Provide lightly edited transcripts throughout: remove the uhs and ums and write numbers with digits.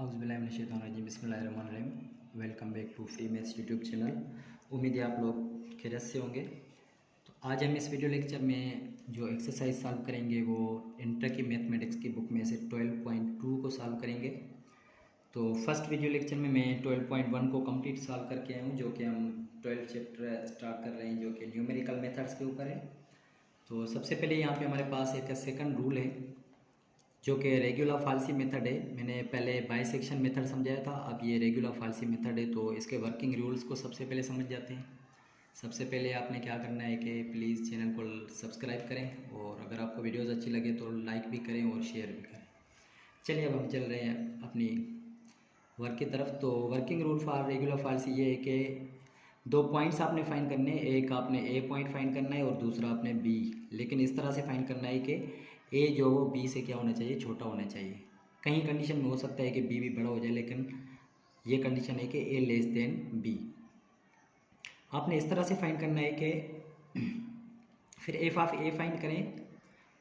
औज़ुबिल्लाहिमिनश्शैतानिर्रजीम बिस्मिल्लाहिर्रहमानिर्रहीम। Welcome back to free maths YouTube channel. उम्मीद है आप लोग खैरियत से होंगे। तो आज हम इस वीडियो लेक्चर में जो एक्सरसाइज सॉल्व करेंगे वो इंटर की मैथमेटिक्स की बुक में से 12.2 को सॉल्व करेंगे। तो फर्स्ट वीडियो लेक्चर में मैं 12.1 को कंप्लीट सॉल्व करके आया हूँ, जो कि हम 12 चैप्टर स्टार्ट कर रहे हैं, जो कि न्यूमेरिकल मेथड्स के ऊपर है। तो सबसे पहले यहाँ पे हमारे पास एक सेकंड रूल है जो कि रेगुलर फाल्सी मेथड है। मैंने पहले बाइसेक्शन मेथड समझाया था, अब ये रेगुलर फाल्सी मेथड है। तो इसके वर्किंग रूल्स को सबसे पहले समझ जाते हैं। सबसे पहले आपने क्या करना है कि प्लीज़ चैनल को सब्सक्राइब करें, और अगर आपको वीडियोस अच्छी लगे तो लाइक भी करें और शेयर भी करें। चलिए अब हम चल रहे हैं अपनी वर्क की तरफ। तो वर्किंग रूल फॉर रेगुलर फाल्सी ये है कि दो पॉइंट्स आपने फाइंड करने हैं। एक आपने ए पॉइंट फाइंड करना है और दूसरा आपने बी, लेकिन इस तरह से फाइंड करना है कि ए जो वो बी से क्या होना चाहिए, छोटा होना चाहिए। कहीं कंडीशन में हो सकता है कि बी भी बड़ा हो जाए, लेकिन ये कंडीशन है कि ए लेस देन बी। आपने इस तरह से फाइंड करना है कि फिर एफ ऑफ ए फाइंड करें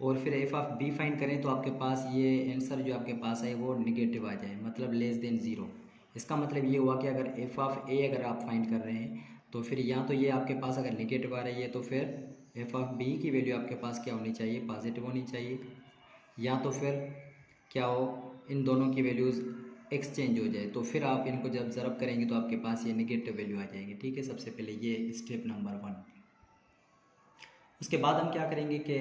और फिर एफ ऑफ बी फाइंड करें, तो आपके पास ये आंसर जो आपके पास है वो निगेटिव आ जाए, मतलब लेस देन ज़ीरो। इसका मतलब ये हुआ कि अगर एफ ऑफ ए अगर आप फाइंड कर रहे हैं तो फिर या तो ये आपके पास अगर निगेटिव आ रही है तो फिर एफ ऑफ बी की वैल्यू आपके पास क्या होनी चाहिए, पॉजिटिव होनी चाहिए। या तो फिर क्या हो, इन दोनों की वैल्यूज़ एक्सचेंज हो जाए, तो फिर आप इनको जब ज़रब करेंगे तो आपके पास ये निगेटिव वैल्यू आ जाएगी। ठीक है, सबसे पहले ये स्टेप नंबर 1। उसके बाद हम क्या करेंगे कि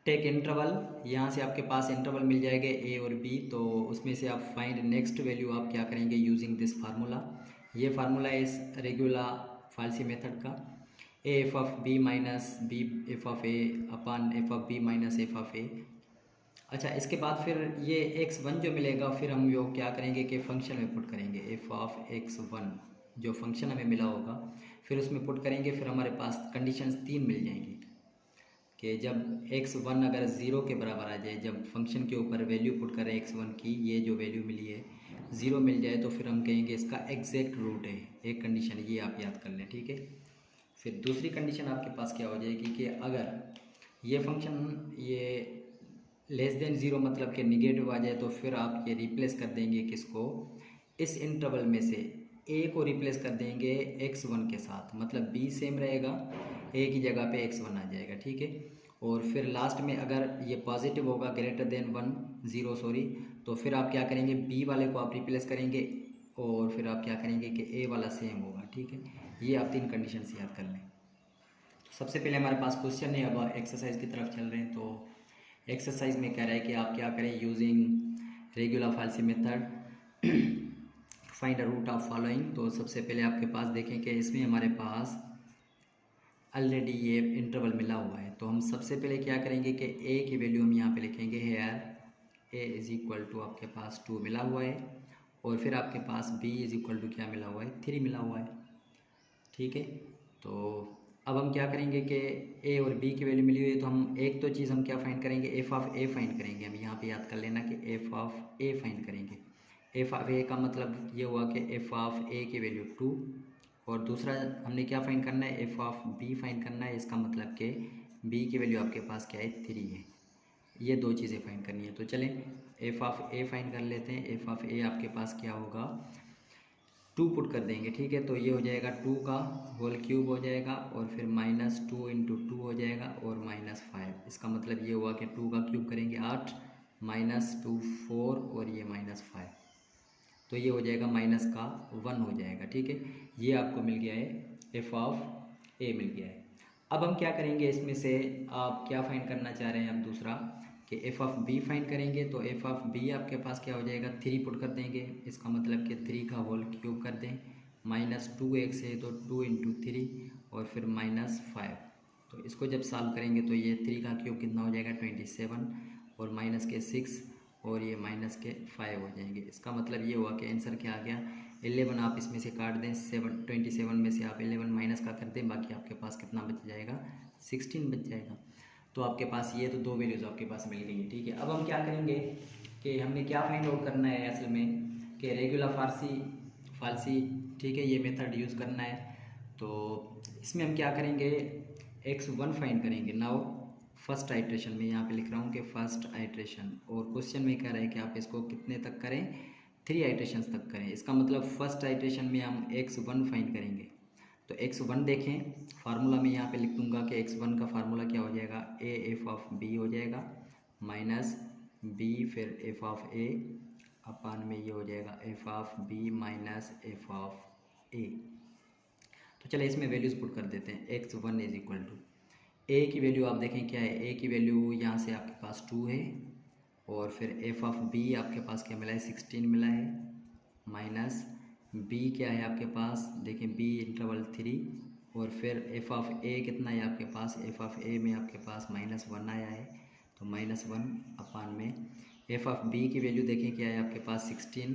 टेक इंटरवल, यहाँ से आपके पास इंटरवल मिल जाएगा ए और बी, तो उसमें से आप फाइंड नेक्स्ट वैल्यू आप क्या करेंगे यूजिंग दिस फार्मूला। ये फार्मूला है इस रेगुलर फाल्सी मेथड का, a F of B minus b f of a upon f of B minus F of a. अच्छा, इसके बाद फिर ये x1 जो मिलेगा फिर हम यो क्या करेंगे कि फंक्शन में पुट करेंगे। एफ ऑफ x1 जो फंक्शन हमें मिला होगा फिर उसमें पुट करेंगे। फिर हमारे पास कंडीशंस 3 मिल जाएंगी कि जब x1 अगर 0 के बराबर आ जाए, जब फंक्शन के ऊपर वैल्यू पुट करें x1 की, ये जो वैल्यू मिली है 0 मिल जाए, तो फिर हम कहेंगे इसका एग्जैक्ट रूट है। एक कंडीशन ये आप याद कर लें, ठीक है। फिर दूसरी कंडीशन आपके पास क्या हो जाएगी कि अगर ये फंक्शन ये लेस देन ज़ीरो मतलब कि निगेटिव आ जाए, तो फिर आप ये रिप्लेस कर देंगे किसको, इस इंटरवल में से ए को रिप्लेस कर देंगे x1 के साथ, मतलब b सेम रहेगा, a की जगह पे x1 आ जाएगा, ठीक है। और फिर लास्ट में अगर ये पॉजिटिव होगा ग्रेटर देन 0 सॉरी, तो फिर आप क्या करेंगे, b वाले को आप रिप्लेस करेंगे और फिर आप क्या करेंगे कि a वाला सेम होगा, ठीक है। ये आप 3 कंडीशन से याद कर लें। तो सबसे पहले हमारे पास क्वेश्चन है, अब एक्सरसाइज की तरफ चल रहे हैं। तो एक्सरसाइज में कह रहा है कि आप क्या करें, using regular falsi method find a root of following. तो सबसे पहले आपके पास देखें कि इसमें हमारे पास ऑलरेडी ये इंटरवल मिला हुआ है, तो हम सबसे पहले क्या करेंगे कि ए की वैल्यू हम यहाँ पे लिखेंगे here A is equal to आपके पास 2 मिला हुआ है, और फिर आपके पास बी इज़ इक्वल टू क्या मिला हुआ है, 3 मिला हुआ है, ठीक है। तो अब हम क्या करेंगे कि ए और बी की वैल्यू मिली हुई है, तो हम एक तो चीज़ हम क्या फाइंड करेंगे, एफ ऑफ ए फाइंड करेंगे। हम यहाँ पे याद कर लेना कि एफ ऑफ ए फाइंड करेंगे। एफ ऑफ ए का मतलब ये हुआ कि एफ ऑफ ए की वैल्यू 2, और दूसरा हमने क्या फाइंड करना है, एफ ऑफ बी फाइंड करना है। इसका मतलब कि बी की वैल्यू आपके पास क्या है, 3 है। ये दो चीज़ें फाइंड करनी है। तो चलें एफ ऑफ ए फाइंड कर लेते हैं। एफ ऑफ ए आपके पास क्या होगा, 2 पुट कर देंगे, ठीक है। तो ये हो जाएगा 2 का होल क्यूब हो जाएगा, और फिर -2 × 2 हो जाएगा, और -5। इसका मतलब ये हुआ कि 2 का क्यूब करेंगे 8, -2 4, और ये -5, तो ये हो जाएगा माइनस का 1 हो जाएगा, ठीक है। ये आपको मिल गया है, एफ ऑफ ए मिल गया है। अब हम क्या करेंगे, इसमें से आप क्या फाइंड करना चाह रहे हैं, अब दूसरा कि एफ ऑफ बी फाइंड करेंगे। तो एफ ऑफ बी आपके पास क्या हो जाएगा, 3 पुट कर देंगे। इसका मतलब कि 3 का होल क्यूब कर दें, -2x है तो 2 × 3, और फिर -5। तो इसको जब सॉल्व करेंगे तो ये 3 का क्यूब कितना हो जाएगा, 27, और माइनस के 6, और ये माइनस के 5 हो जाएंगे। इसका मतलब ये हुआ कि आंसर क्या आ गया, 11 आप इसमें से काट दें, 27 में से आप 11 माइनस का कर दें, बाकी आपके पास कितना बच जाएगा, 16 बच जाएगा। तो आपके पास ये तो दो वैल्यूज़ आपके पास मिल गई है, ठीक है। अब हम क्या करेंगे कि हमने क्या फाइंड आउट करना है असल में कि रेगुलर फाल्सी, ठीक है, ये मेथड यूज़ करना है। तो इसमें हम क्या करेंगे, x1 फाइंड करेंगे। नाउ फर्स्ट आइट्रेशन में यहाँ पे लिख रहा हूँ कि फर्स्ट आइट्रेशन, और क्वेश्चन में कह रहा है कि आप इसको कितने तक करें, 3 आइट्रेशंस तक करें। इसका मतलब फर्स्ट आइट्रेशन में हम x1 फाइंड करेंगे। तो x1 देखें, फार्मूला में यहाँ पे लिख दूंगा कि x1 का फार्मूला क्या हो जाएगा, a f ऑफ b हो जाएगा माइनस b फिर f ऑफ a अपान में ये हो जाएगा f of b minus f of a। तो चलिए इसमें वैल्यूज़ पुट कर देते हैं। x1 is equal to a की वैल्यू आप देखें क्या है, a की वैल्यू यहाँ से आपके पास 2 है और फिर f ऑफ b आपके पास क्या मिला है, 16 मिला है माइनस b क्या है आपके पास, देखें b इंटरवल 3 और फिर f ऑफ a कितना है आपके पास, f ऑफ a में आपके पास -1 आया है तो -1 अपान में f ऑफ b की वैल्यू देखें क्या है आपके पास 16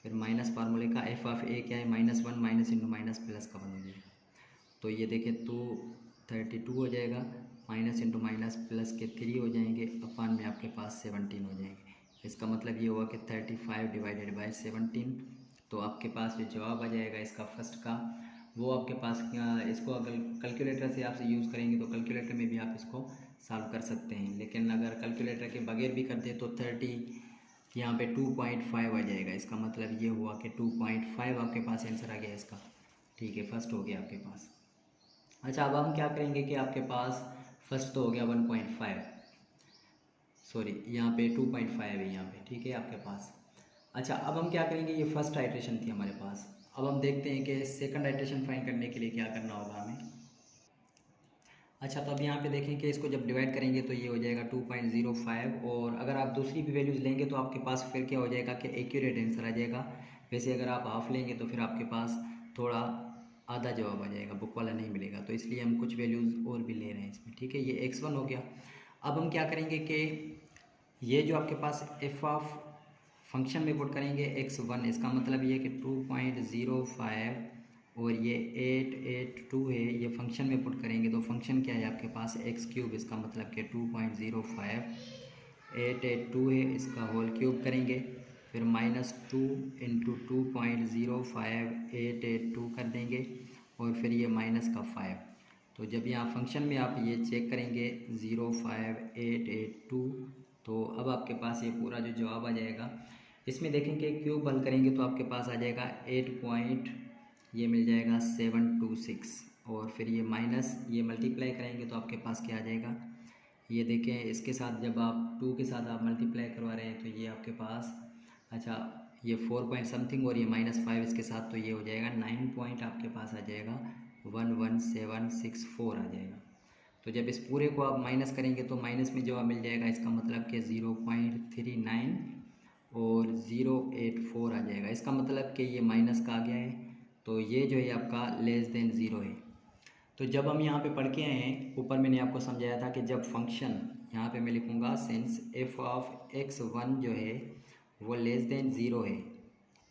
फिर माइनस फार्मूले का f ऑफ a क्या है -1 माइनस इंटू माइनस प्लस का 1 हो जाएगा। तो ये देखें तो 32 हो जाएगा माइनस इंटू माइनस प्लस के 3 हो जाएंगे अपान में आपके पास 17 हो जाएंगे। इसका मतलब ये हुआ कि 35 डिवाइडेड बाई 17। तो आपके पास जो जवाब आ जाएगा इसका फर्स्ट का वो आपके पास इसको अगर कैलकुलेटर से आप यूज़ करेंगे तो कैलकुलेटर में भी आप इसको सॉल्व कर सकते हैं, लेकिन अगर कैलकुलेटर के बगैर भी कर दे तो 30 यहाँ पे 2.5 आ जाएगा। इसका मतलब ये हुआ कि 2.5 आपके पास आंसर आ गया इसका। ठीक है, फर्स्ट हो गया आपके पास। अच्छा, अब हम क्या करेंगे कि आपके पास फर्स्ट तो हो गया 1.5, सॉरी यहाँ पे 2.5 है यहाँ पे, ठीक है आपके पास। अच्छा, अब हम क्या करेंगे, ये फर्स्ट आइट्रेशन थी हमारे पास। अब हम देखते हैं कि सेकंड आइट्रेशन फाइंड करने के लिए क्या करना होगा हमें। अच्छा, तो अब यहाँ पे देखें कि इसको जब डिवाइड करेंगे तो ये हो जाएगा 2.05 और अगर आप दूसरी भी वैल्यूज़ लेंगे तो आपके पास फिर क्या हो जाएगा कि एक्यूरेट आंसर आ जाएगा। वैसे अगर आप हाफ लेंगे तो फिर आपके पास थोड़ा आधा जवाब आ जाएगा, बुक वाला नहीं मिलेगा। तो इसलिए हम कुछ वैल्यूज़ और भी ले रहे हैं इसमें, ठीक है। ये x1 हो गया। अब हम क्या करेंगे कि ये जो आपके पास f ऑफ फंक्शन में पुट करेंगे x1, इसका मतलब ये कि 2.05 और ये 882 है, ये फंक्शन में पुट करेंगे तो फंक्शन क्या है आपके पास x3, इसका मतलब कि 2.05 882 है, इसका होल क्यूब करेंगे फिर -2 इंटू 2.05 882 कर देंगे और फिर ये माइनस का 5। तो जब यहाँ फंक्शन में आप ये चेक करेंगे 05882 तो अब आपके पास ये पूरा जो जवाब आ जाएगा। इसमें देखेंगे क्यूब हल करेंगे तो आपके पास आ जाएगा 8 ये मिल जाएगा 726 और फिर ये माइनस ये मल्टीप्लाई करेंगे तो आपके पास क्या आ जाएगा, ये देखें इसके साथ जब आप 2 के साथ आप मल्टीप्लाई करवा रहे हैं तो ये आपके पास, अच्छा ये 4 पॉइंट समथिंग और ये -5 इसके साथ तो ये हो जाएगा 9 पॉइंट आपके पास आ जाएगा 11764 आ जाएगा। तो जब इस पूरे को आप माइनस करेंगे तो माइनस में जवाब मिल जाएगा, इसका मतलब कि 0.39 और 084 आ जाएगा। इसका मतलब कि ये माइनस का आ गया है तो ये जो है आपका लेस देन 0 है। तो जब हम यहाँ पे पढ़ के आए हैं, ऊपर मैंने आपको समझाया था कि जब फंक्शन यहाँ पे मैं लिखूँगा सिंस f ऑफ x1 जो है वो लेस देन 0 है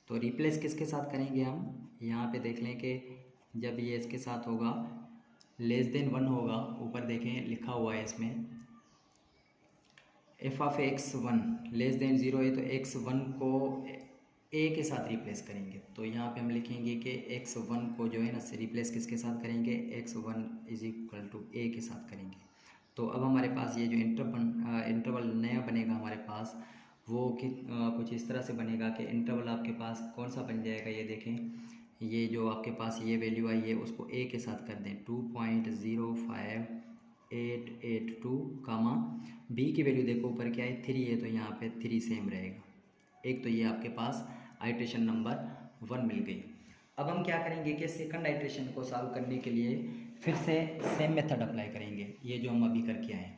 तो रिप्लेस किसके साथ करेंगे हम, यहाँ पे देख लें कि जब ये इसके साथ होगा लेस देन 1 होगा, ऊपर देखें लिखा हुआ है इसमें f of x1 less than 0 है तो x1 को a के साथ रिप्लेस करेंगे। तो यहाँ पे हम लिखेंगे कि x1 को जो है ना रिप्लेस किसके साथ करेंगे, x1 is equal to a के साथ करेंगे। तो अब हमारे पास ये जो इंटरवल नया बनेगा हमारे पास वो कुछ इस तरह से बनेगा कि इंटरवल आपके पास कौन सा बन जाएगा, ये देखें ये जो आपके पास ये वैल्यू आई है उसको a के साथ कर दें 2.05882 कामा b की वैल्यू देखो ऊपर क्या है 3 है तो यहाँ पे 3 सेम रहेगा। एक तो ये आपके पास आइट्रेशन नंबर 1 मिल गई। अब हम क्या करेंगे कि सेकंड आइट्रेशन को सॉल्व करने के लिए फिर से सेम मेथड अप्लाई करेंगे, ये जो हम अभी करके आए।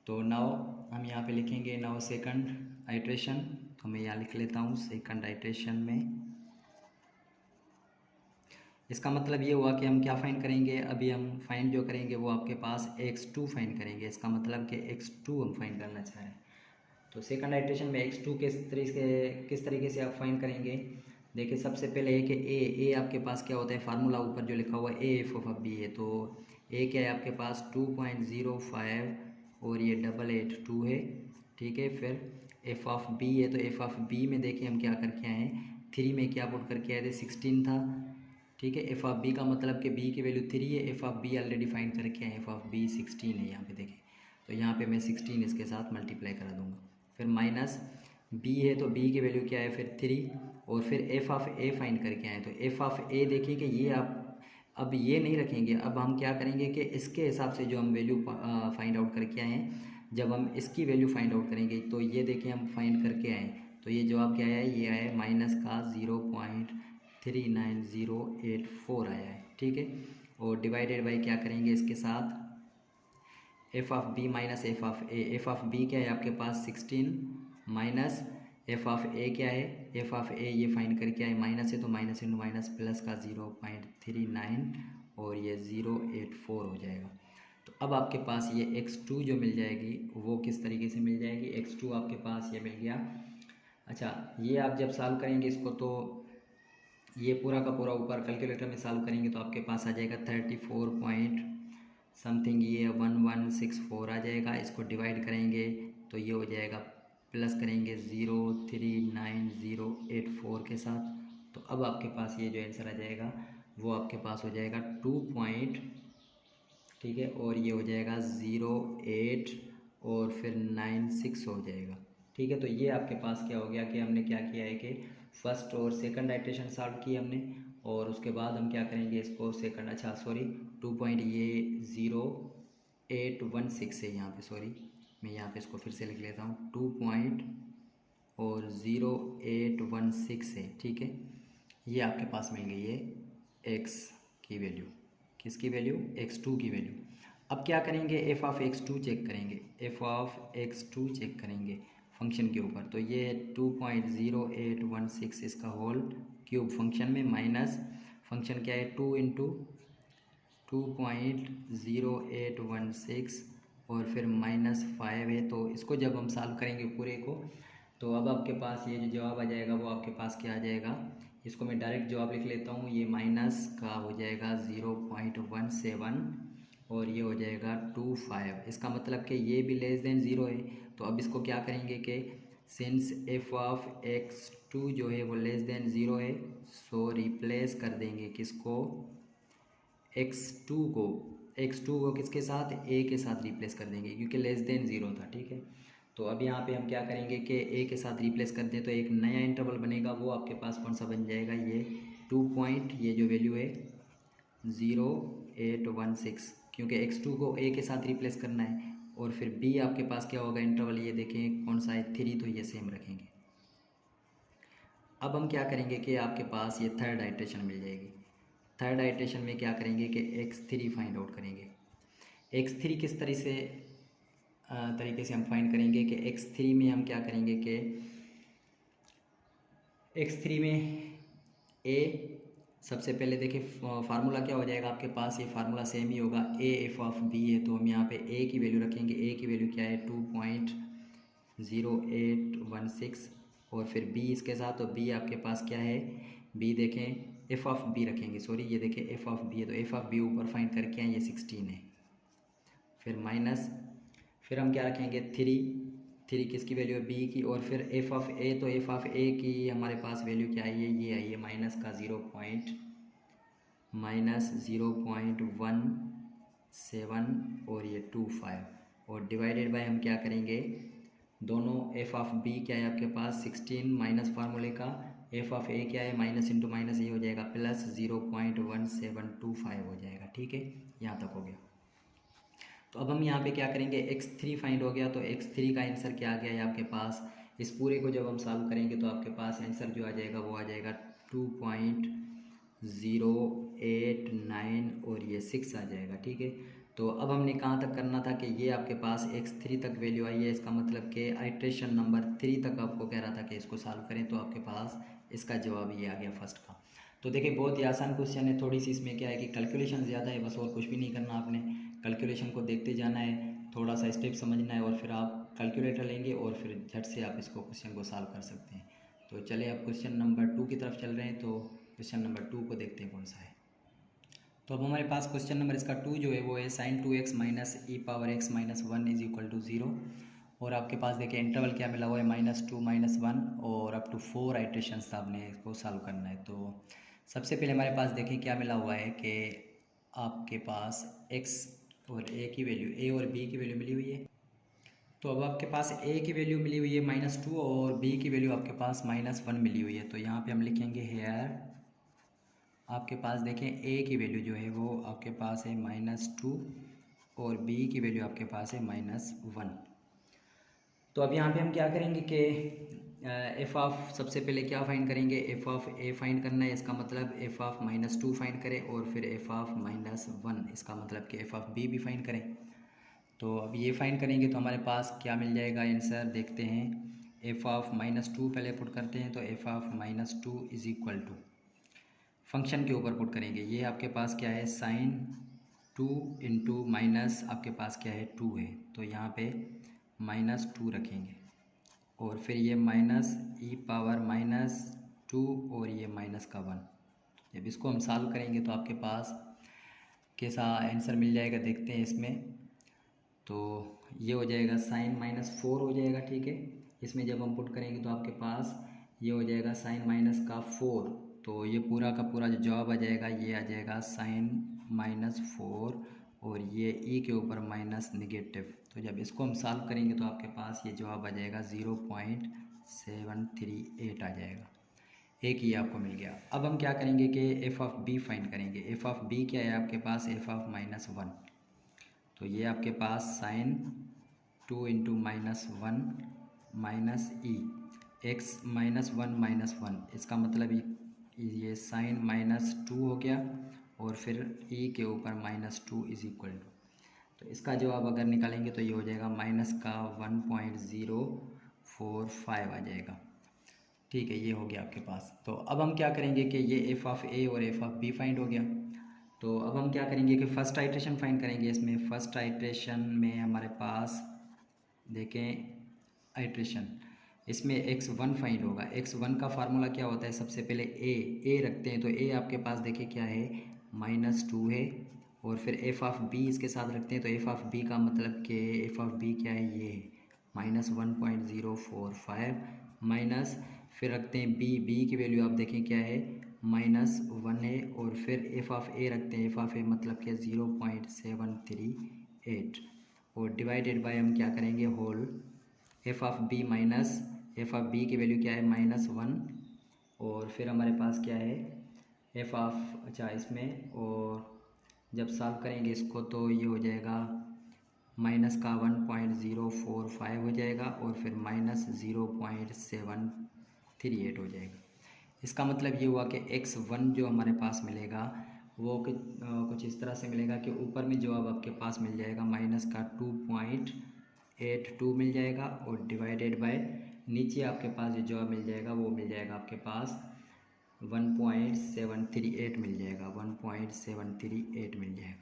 तो नाउ हम यहाँ पे लिखेंगे नाउ सेकंड आइट्रेशन, तो मैं यहाँ लिख लेता हूँ सेकंड आइट्रेशन में। इसका मतलब ये हुआ कि हम क्या फाइंड करेंगे, अभी हम फाइंड जो करेंगे वो आपके पास x2 फाइंड करेंगे। इसका मतलब कि x2 हम फाइंड करना चाह रहे हैं। तो सेकंड आइट्रेशन में x2 किस तरीके से आप फाइंड करेंगे, देखिए सबसे पहले है कि a आपके पास क्या होता है, फार्मूला ऊपर जो लिखा हुआ है a f ऑफ b है तो a क्या है आपके पास 2.05 और ये 882 है, ठीक है। फिर f ऑफ b है तो f ऑफ b में देखिए हम क्या करके आए हैं, 3 में क्या पुट करके आए थे 16 था, ठीक है। f ऑफ b का मतलब कि b की वैल्यू 3 है, f of b already find करके आए, f ऑफ b 16 है यहाँ पे देखें। तो यहाँ पे मैं 16 इसके साथ मल्टीप्लाई करा दूँगा फिर माइनस बी है तो बी की वैल्यू क्या है फिर 3, और फिर एफ ऑफ ए फाइंड करके आए। तो एफ ऑफ ए देखिए कि ये आप अब ये नहीं रखेंगे, अब हम क्या करेंगे कि इसके हिसाब से जो हम वैल्यू फाइंड आउट करके आए हैं, जब हम इसकी वैल्यू फाइंड आउट करेंगे तो ये देखिए हम फाइंड करके आए, तो ये जवाब क्या आया है, ये आया है माइनस का 0.39084 आया है, ठीक है। और डिवाइडेड बाई क्या करेंगे इसके साथ, F of B minus F of A. F of B क्या है आपके पास 16 माइनस एफ ऑफ ए क्या है, एफ ऑफ ए ये फाइंड करके आए, माइनस है तो माइनस इंटू माइनस प्लस का 0.39 और ये 084 हो जाएगा। तो अब आपके पास ये x2 जो मिल जाएगी वो किस तरीके से मिल जाएगी, x2 आपके पास ये मिल गया। अच्छा, ये आप जब सॉल्व करेंगे इसको तो ये पूरा का पूरा ऊपर कैलकुलेटर में सॉल्व करेंगे तो आपके पास आ जाएगा 34 पॉइंट समथिंग, ये 1164 आ जाएगा। इसको डिवाइड करेंगे तो ये हो जाएगा, प्लस करेंगे 0398084 के साथ, तो अब आपके पास ये जो आंसर आ जाएगा वो आपके पास हो जाएगा 2 पॉइंट, ठीक है, और ये हो जाएगा 08 और फिर 96 हो जाएगा, ठीक है। तो ये आपके पास क्या हो गया कि हमने क्या किया है कि फर्स्ट और सेकंड आइट्रेशन सॉल्व की हमने, और उसके बाद हम क्या करेंगे इसको सेकंड, अच्छा सॉरी 2 पॉइंट ये 0816 है यहाँ पे, सॉरी मैं यहाँ पे इसको फिर से लिख लेता हूँ, 2 पॉइंट और 0816 है, ठीक है। ये आपके पास मिल गई है x की वैल्यू, किसकी वैल्यू, x2 की वैल्यू। अब क्या करेंगे, एफ ऑफ x2 चेक करेंगे, एफ ऑफ x2 चेक करेंगे फंक्शन के ऊपर, तो ये 2.0816 इसका होल क्यूब फंक्शन में, माइनस फंक्शन क्या है 2 इंटू 2.0816 और फिर -5 है। तो इसको जब हम सॉल्व करेंगे पूरे को तो अब आपके पास ये जो जवाब आ जाएगा वो आपके पास क्या आ जाएगा, इसको मैं डायरेक्ट जवाब लिख लेता हूँ, ये माइनस का हो जाएगा 0.17 और ये हो जाएगा 25। इसका मतलब कि ये भी लेस देन ज़ीरो है। तो अब इसको क्या करेंगे कि सिंस एफ ऑफ x2 जो है वो लेस देन ज़ीरो है, सो रिप्लेस कर देंगे किसको, x2 को किसके साथ, a के साथ रिप्लेस कर देंगे क्योंकि लेस देन ज़ीरो था, ठीक है। तो अब यहाँ पे हम क्या करेंगे कि a के साथ रिप्लेस कर दें तो एक नया इंटरवल बनेगा, वो आपके पास कौन सा बन जाएगा, ये 2 पॉइंट ये जो वैल्यू है 0816, क्योंकि x2 को a के साथ रिप्लेस करना है। और फिर b आपके पास क्या होगा इंटरवल, ये देखें कौन सा है 3, तो ये सेम रखेंगे। अब हम क्या करेंगे कि आपके पास ये थर्ड आइट्रेशन मिल जाएगी। थर्ड आइट्रेशन में क्या करेंगे कि x3 फाइंड आउट करेंगे। x3 किस तरीके से हम फाइंड करेंगे कि x3 में हम क्या करेंगे कि x3 में a, सबसे पहले देखिए फार्मूला क्या हो जाएगा आपके पास, ये फार्मूला सेम ही होगा, a एफ ऑफ b है तो हम यहाँ पे a की वैल्यू रखेंगे, a की वैल्यू क्या है 2.0816 और फिर b इसके साथ, तो b आपके पास क्या है, b देखें एफ ऑफ b रखेंगे, सॉरी ये देखें एफ ऑफ b है तो एफ ऑफ b ऊपर फाइंड करके आए, ये 16 है, फिर माइनस, फिर हम क्या रखेंगे 3 किसकी वैल्यू है b की, और फिर एफ ऑफ a, तो एफ ऑफ a की हमारे पास वैल्यू क्या आई है, ये आई है माइनस का 0.17 और ये 25 और डिवाइडेड बाय हम क्या करेंगे दोनों, एफ ऑफ b क्या है आपके पास 16 माइनस फार्मूले का, एफ ऑफ a क्या है माइनस इंटू माइनस ये हो जाएगा प्लस 0.1725 हो जाएगा, ठीक है, यहाँ तक हो गया। तो अब हम यहाँ पे क्या करेंगे, x3 फाइंड हो गया, तो x3 का आंसर क्या आ गया है आपके पास, इस पूरे को जब हम सॉल्व करेंगे तो आपके पास आंसर जो आ जाएगा वो आ जाएगा 2.089 और ये 6 आ जाएगा, ठीक है। तो अब हमने कहाँ तक करना था कि ये आपके पास x3 तक वैल्यू आई है, इसका मतलब कि आइट्रेशन नंबर 3 तक आपको कह रहा था कि इसको सॉल्व करें, तो आपके पास इसका जवाब ये आ गया फर्स्ट का। तो देखिए बहुत ही आसान क्वेश्चन है, थोड़ी सी इसमें क्या है कि कैलकुलेशन ज़्यादा है, बस और कुछ भी नहीं करना आपने, कैलकुलेशन को देखते जाना है, थोड़ा सा स्टेप समझना है और फिर आप कैलकुलेटर लेंगे और फिर झट से आप इसको क्वेश्चन को सॉल्व कर सकते हैं। तो चलिए अब क्वेश्चन नंबर 2 की तरफ चल रहे हैं, तो क्वेश्चन नंबर 2 को देखते हैं कौन सा है। तो अब हमारे पास क्वेश्चन नंबर इसका 2 जो है वो है sin 2x minus e power x minus 1 is equal to 0, और आपके पास देखिए इंटरवल क्या मिला हुआ है -2 -1 और अप टू 4 आइट्रेशंस था, आपने इसको सॉल्व करना है। तो सबसे पहले हमारे पास देखें क्या मिला हुआ है कि आपके पास x और a की वैल्यू, a और b की वैल्यू मिली हुई है, तो अब आपके पास ए की वैल्यू मिली हुई है -2 और बी की वैल्यू आपके पास -1 मिली हुई है। तो यहाँ पे हम लिखेंगे हेयर आपके पास देखें ए की वैल्यू जो है वो आपके पास है -2 और बी की वैल्यू आपके पास है -1। तो अब यहाँ पे हम क्या करेंगे कि एफ़ ऑफ सबसे पहले क्या फाइंड करेंगे, एफ़ ऑफ ए फाइंड करना है। इसका मतलब एफ़ ऑफ -2 फाइंड करें और फिर एफ़ ऑफ -1, इसका मतलब कि एफ़ ऑफ बी भी फाइंड करें। तो अब ये फाइंड करेंगे तो हमारे पास क्या मिल जाएगा आंसर, देखते हैं। एफ़ ऑफ -2 पहले पुट करते हैं, तो F of -2 is equal to function के ऊपर पुट करेंगे। ये आपके पास क्या है, साइन 2 इंटू माइनस आपके पास क्या है 2 है, तो यहाँ पे -2 रखेंगे और फिर ये -e⁻⁻2 और ये -1। जब इसको हम सॉल्व करेंगे तो आपके पास कैसा आंसर मिल जाएगा, देखते हैं इसमें। तो ये हो जाएगा साइन -4 हो जाएगा, ठीक है। इसमें जब हम पुट करेंगे तो आपके पास ये हो जाएगा साइन -4। तो ये पूरा का पूरा जो जवाब आ जाएगा ये आ जाएगा साइन -4 और ये ई के ऊपर -। तो जब इसको हम सॉल्व करेंगे तो आपके पास ये जवाब आ जाएगा 0.738 आ जाएगा। एक ये आपको मिल गया। अब हम क्या करेंगे कि एफ़ ऑफ बी फाइंड करेंगे। एफ़ ऑफ बी क्या है आपके पास, एफ़ ऑफ -1। तो ये आपके पास साइन 2 इंटू -1 माइनस ई एक्स -1 इसका मतलब ये साइन -2 हो गया और फिर ई के ऊपर -2 इज़ इक्वल टू, तो इसका जवाब अगर निकालेंगे तो ये हो जाएगा माइनस का 1.045 आ जाएगा, ठीक है। ये हो गया आपके पास। तो अब हम क्या करेंगे कि ये एफ़ ऑफ ए और एफ़ ऑफ बी फाइंड हो गया। तो अब हम क्या करेंगे कि फ़र्स्ट आइट्रेशन फाइंड करेंगे। इसमें फ़र्स्ट आइट्रेशन में हमारे पास देखें आइट्रेशन, इसमें x1 फाइंड होगा। x1 का फार्मूला क्या होता है, सबसे पहले ए रखते हैं। तो ए आपके पास देखिए क्या है, -2 है और फिर एफ़ ऑफ बी इसके साथ रखते हैं। तो एफ़ ऑफ बी का मतलब कि एफ़ ऑफ बी क्या है, ये है -1.045 माइनस, फिर रखते हैं बी की वैल्यू आप देखें क्या है -1 है और फिर एफ़ ऑफ ए रखते हैं। एफ़ ऑफ ए मतलब कि 0.738 और डिवाइडेड बाय हम क्या करेंगे whole F of B minus F of B की वैल्यू क्या है -1 और फिर हमारे पास क्या है एफ़ ऑफ, अच्छा इसमें, और जब सॉल्व करेंगे इसको तो ये हो जाएगा माइनस का 1.045 हो जाएगा और फिर -0.738 हो जाएगा। इसका मतलब ये हुआ कि x1 जो हमारे पास मिलेगा वो कुछ इस तरह से मिलेगा कि ऊपर में जवाब आपके पास मिल जाएगा माइनस का 2.82 मिल जाएगा और डिवाइडेड बाय नीचे आपके पास जो जवाब मिल जाएगा वो मिल जाएगा आपके पास 1.738 मिल जाएगा, 1.738 मिल जाएगा।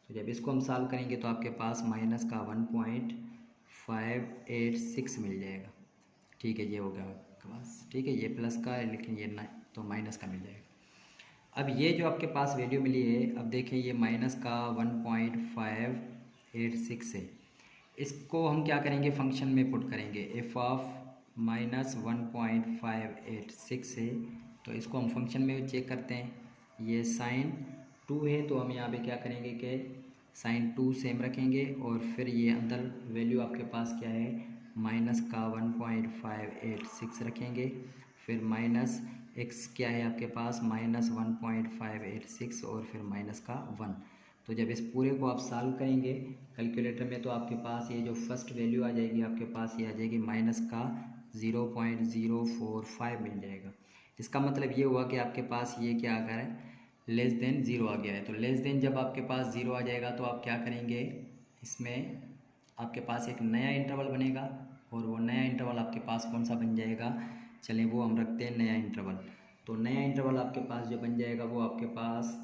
तो जब इसको हम सॉल्व करेंगे तो आपके पास माइनस का 1.586 मिल जाएगा, ठीक है। ये हो गया आपके पास, ठीक है। ये प्लस का है लेकिन ये ना तो माइनस का मिल जाएगा। अब ये जो आपके पास वैल्यू मिली है, अब देखें ये माइनस का 1.586 है। इसको हम क्या करेंगे, फंक्शन में पुट करेंगे। एफ़ ऑफ -1.586 है तो इसको हम फंक्शन में चेक करते हैं। ये साइन 2 है तो हम यहाँ पे क्या करेंगे कि साइन 2 सेम रखेंगे और फिर ये अंदर वैल्यू आपके पास क्या है माइनस का 1.586 रखेंगे, फिर माइनस एक्स क्या है आपके पास -1.586 और फिर माइनस का 1। तो जब इस पूरे को आप सॉल्व करेंगे कैलकुलेटर में तो आपके पास ये जो फर्स्ट वैल्यू आ जाएगी आपके पास ये आ जाएगी माइनस का 0.045 मिल जाएगा। इसका मतलब ये हुआ कि आपके पास ये क्या आ गया है, लेस देन 0 आ गया है। तो लेस देन जब आपके पास 0 आ जाएगा तो आप क्या करेंगे, इसमें आपके पास एक नया इंटरवल बनेगा और वो नया इंटरवल आपके पास कौन सा बन जाएगा, चलें वो हम रखते हैं नया इंटरवल। तो नया इंटरवल आपके पास जो बन जाएगा वो आपके पास,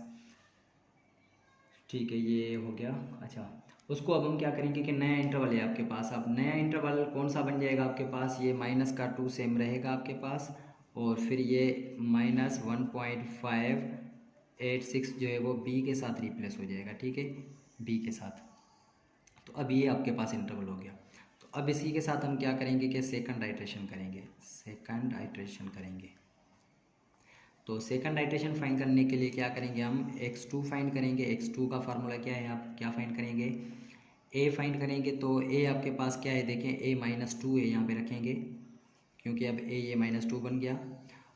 ठीक है, ये हो गया। अच्छा उसको अब हम क्या करेंगे कि नया इंटरवल है आपके पास, अब नया इंटरवल कौन सा बन जाएगा आपके पास, ये माइनस का 2 सेम रहेगा आपके पास और फिर ये -1.586 जो है वो बी के साथ रिप्लेस हो जाएगा, ठीक है, बी के साथ। तो अब ये आपके पास इंटरवल हो गया। तो अब इसी के साथ हम क्या करेंगे कि सेकंड आइट्रेशन करेंगे, सेकंड आइट्रेशन करेंगे। तो सेकंड आइट्रेशन फाइंड करने के लिए क्या करेंगे, हम x2 फाइंड करेंगे। x2 का फार्मूला क्या है, आप क्या फाइंड करेंगे, ए फाइंड करेंगे तो ए आपके पास क्या है देखें, a-2 है यहाँ पे रखेंगे क्योंकि अब ये -2 बन गया।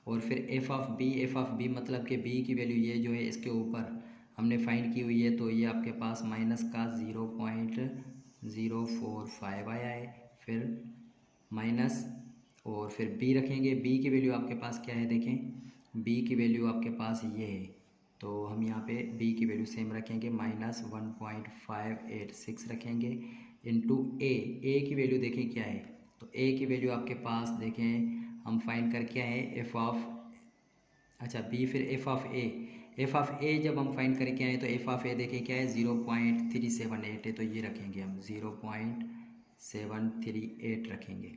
और फिर एफ ऑफ बी मतलब कि बी की वैल्यू ये जो है इसके ऊपर हमने फाइंड की हुई है, तो ये आपके पास माइनस का 0.045 आया है। फिर माइनस और फिर बी रखेंगे, बी की वैल्यू आपके पास क्या है देखें, बी की वैल्यू आपके पास ये है, तो हम यहाँ पे बी की वैल्यू सेम रखेंगे -1.586 रखेंगे इंटू ए की वैल्यू देखें क्या है, तो ए की वैल्यू आपके पास देखें हम फाइंड कर क्या है एफ ऑफ, अच्छा बी फिर एफ ऑफ ए जब हम फाइंड करके आए तो एफ ऑफ ए देखें क्या है 0.378 है, तो ये रखेंगे हम 0.738 रखेंगे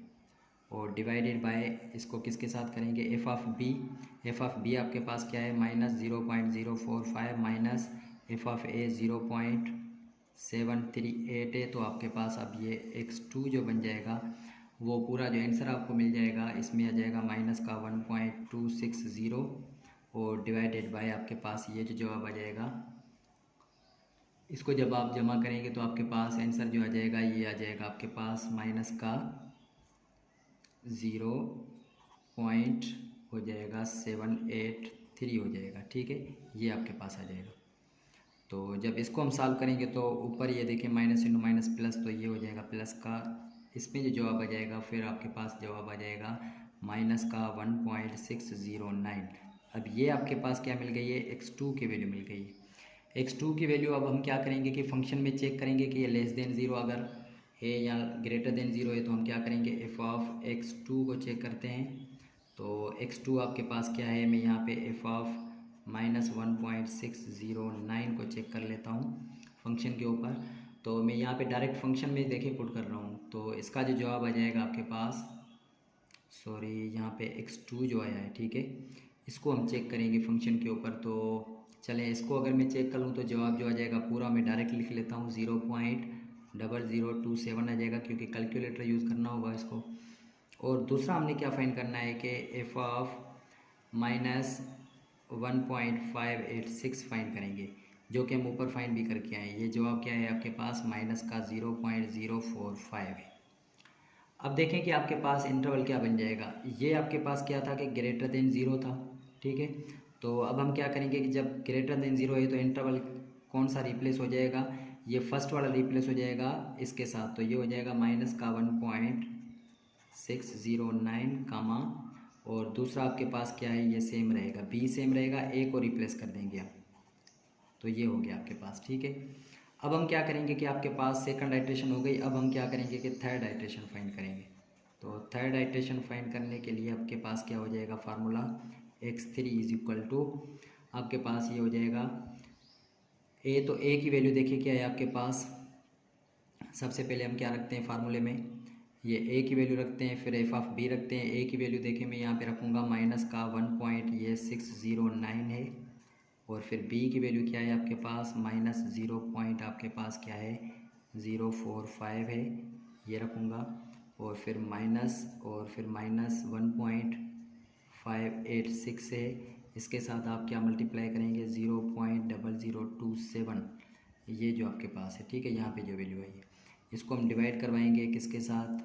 और डिवाइडेड बाय इसको किसके साथ करेंगे एफ ऑफ बी आपके पास क्या है -0.045 माइनस एफ ऑफ ए 0.738 है, तो आपके पास अब ये x2 जो बन जाएगा वो पूरा जो आंसर आपको मिल जाएगा इसमें आ जाएगा माइनस का 1.260 और डिवाइडेड बाय आपके पास ये जो जवाब आ जाएगा, इसको जब आप जमा करेंगे तो आपके पास आंसर जो आ जाएगा ये आ जाएगा आपके पास माइनस का 0 पॉइंट हो जाएगा 783 हो जाएगा, ठीक है, ये आपके पास आ जाएगा। तो जब इसको हम सॉल्व करेंगे तो ऊपर ये देखें माइनस इंटू माइनस प्लस, तो ये हो जाएगा प्लस का, इसमें जो जवाब आ जाएगा फिर आपके पास जवाब आ जाएगा माइनस का 1.609। अब ये आपके पास क्या मिल गई है, x2 की वैल्यू मिल गई है। x2 की वैल्यू अब हम क्या करेंगे कि फंक्शन में चेक करेंगे कि ये लेस देन 0 अगर है या ग्रेटर देन 0 है, तो हम क्या करेंगे एफ ऑफ x2 को चेक करते हैं। तो x2 आपके पास क्या है, मैं यहाँ पे एफ ऑफ -1.609 को चेक कर लेता हूँ फंक्शन के ऊपर। तो मैं यहाँ पे डायरेक्ट फंक्शन में देखे पुट कर रहा हूँ, तो इसका जो जवाब आ जाएगा आपके पास, सॉरी यहाँ पे x2 जो आया है, ठीक है, इसको हम चेक करेंगे फंक्शन के ऊपर। तो चलें इसको अगर मैं चेक कर लूँ तो जवाब जो आ जाएगा पूरा मैं डायरेक्ट लिख लेता हूँ 0.0027 आ जाएगा क्योंकि कैलकुलेटर यूज़ करना होगा इसको। और दूसरा हमने क्या फाइंड करना है कि एफ ऑफ -1.586 फाइंड करेंगे, जो कि हम ऊपर फाइंड भी करके आए। ये जवाब क्या है आपके पास माइनस का 0.045 है। अब देखें कि आपके पास इंटरवल क्या बन जाएगा, ये आपके पास क्या था कि ग्रेटर देन 0 था, ठीक है। तो अब हम क्या करेंगे कि जब ग्रेटर देन 0 है तो इंटरवल कौन सा रिप्लेस हो जाएगा, ये फर्स्ट वाला रिप्लेस हो जाएगा इसके साथ, तो ये हो जाएगा माइनस का 1.609 कामा, और दूसरा आपके पास क्या है ये सेम रहेगा, बी सेम रहेगा, ए को रिप्लेस कर देंगे आप, तो ये हो गया आपके पास, ठीक है। अब हम क्या करेंगे कि आपके पास सेकंड आइट्रेशन हो गई, अब हम क्या करेंगे कि थर्ड आइट्रेशन फाइंड करेंगे। तो थर्ड आइट्रेशन फाइंड करने के लिए आपके पास क्या हो जाएगा formula x3 is equal to आपके पास ये हो जाएगा ए, तो ए की वैल्यू देखिए क्या है आपके पास, सबसे पहले हम क्या रखते हैं फार्मूले में, ये ए की वैल्यू रखते हैं, फिर एफ ऑफ बी रखते हैं। ए की वैल्यू देखिए मैं यहाँ पे रखूँगा माइनस का 1.609 है, और फिर बी की वैल्यू क्या है आपके पास माइनस 0 पॉइंट आपके पास क्या है 045 है, ये रखूँगा, और फिर माइनस 1.586 है, इसके साथ आप क्या मल्टीप्लाई करेंगे 0.0027, ये जो आपके पास है, ठीक है, यहाँ पे जो वैल्यू है इसको हम डिवाइड करवाएंगे किसके साथ,